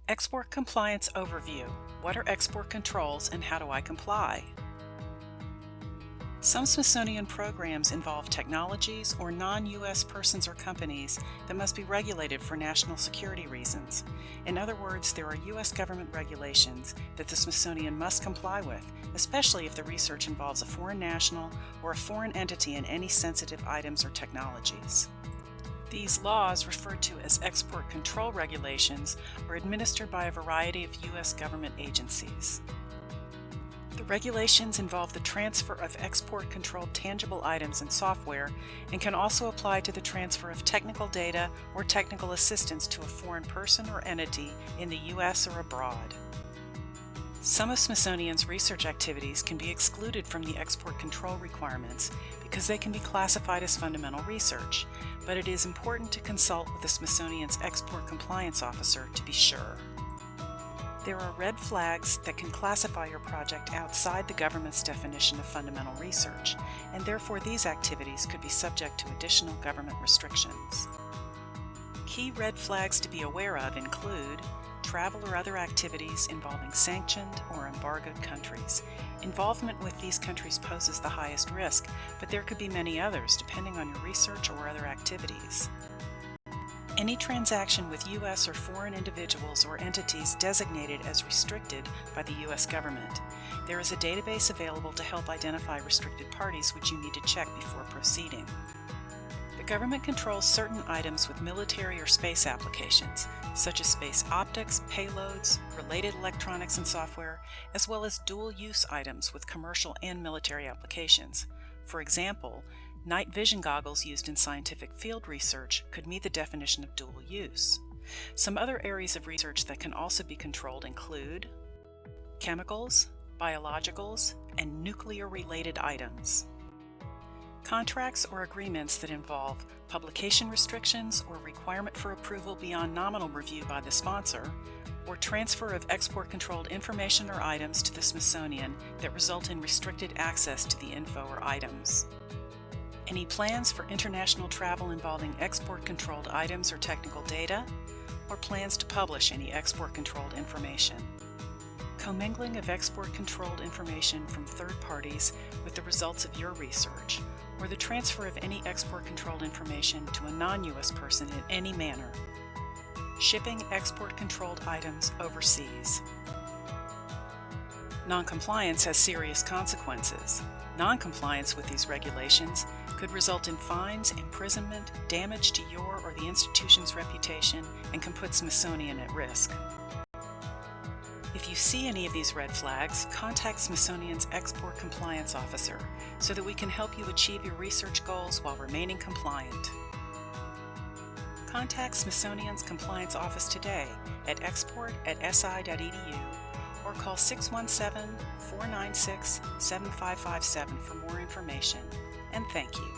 Export Compliance Overview. What are export controls and how do I comply? Some Smithsonian programs involve technologies or non-U.S. persons or companies that must be regulated for national security reasons. In other words, there are U.S. government regulations that the Smithsonian must comply with, especially if the research involves a foreign national or a foreign entity in any sensitive items or technologies. These laws, referred to as export control regulations, are administered by a variety of U.S. government agencies. The regulations involve the transfer of export-controlled tangible items and software and can also apply to the transfer of technical data or technical assistance to a foreign person or entity in the U.S. or abroad. Some of Smithsonian's research activities can be excluded from the export control requirements because they can be classified as fundamental research, but it is important to consult with the Smithsonian's Export Compliance Officer to be sure. There are red flags that can classify your project outside the government's definition of fundamental research, and therefore these activities could be subject to additional government restrictions. Key red flags to be aware of include travel or other activities involving sanctioned or embargoed countries. Involvement with these countries poses the highest risk, but there could be many others depending on your research or other activities. Any transaction with U.S. or foreign individuals or entities designated as restricted by the U.S. government. There is a database available to help identify restricted parties which you need to check before proceeding. The government controls certain items with military or space applications, such as space optics, payloads, related electronics and software, as well as dual-use items with commercial and military applications. For example, night vision goggles used in scientific field research could meet the definition of dual use. Some other areas of research that can also be controlled include chemicals, biologicals, and nuclear-related items. Contracts or agreements that involve publication restrictions or requirement for approval beyond nominal review by the sponsor, or transfer of export-controlled information or items to the Smithsonian that result in restricted access to the info or items. Any plans for international travel involving export-controlled items or technical data, or plans to publish any export-controlled information. Commingling of export-controlled information from third parties with the results of your research, or the transfer of any export-controlled information to a non-U.S. person in any manner. Shipping export-controlled items overseas. Noncompliance has serious consequences. Noncompliance with these regulations could result in fines, imprisonment, damage to your or the institution's reputation, and can put Smithsonian at risk. If you see any of these red flags, contact Smithsonian's Export Compliance Officer so that we can help you achieve your research goals while remaining compliant. Contact Smithsonian's Compliance Office today at export@si.edu or call 617-496-7557 for more information. And thank you.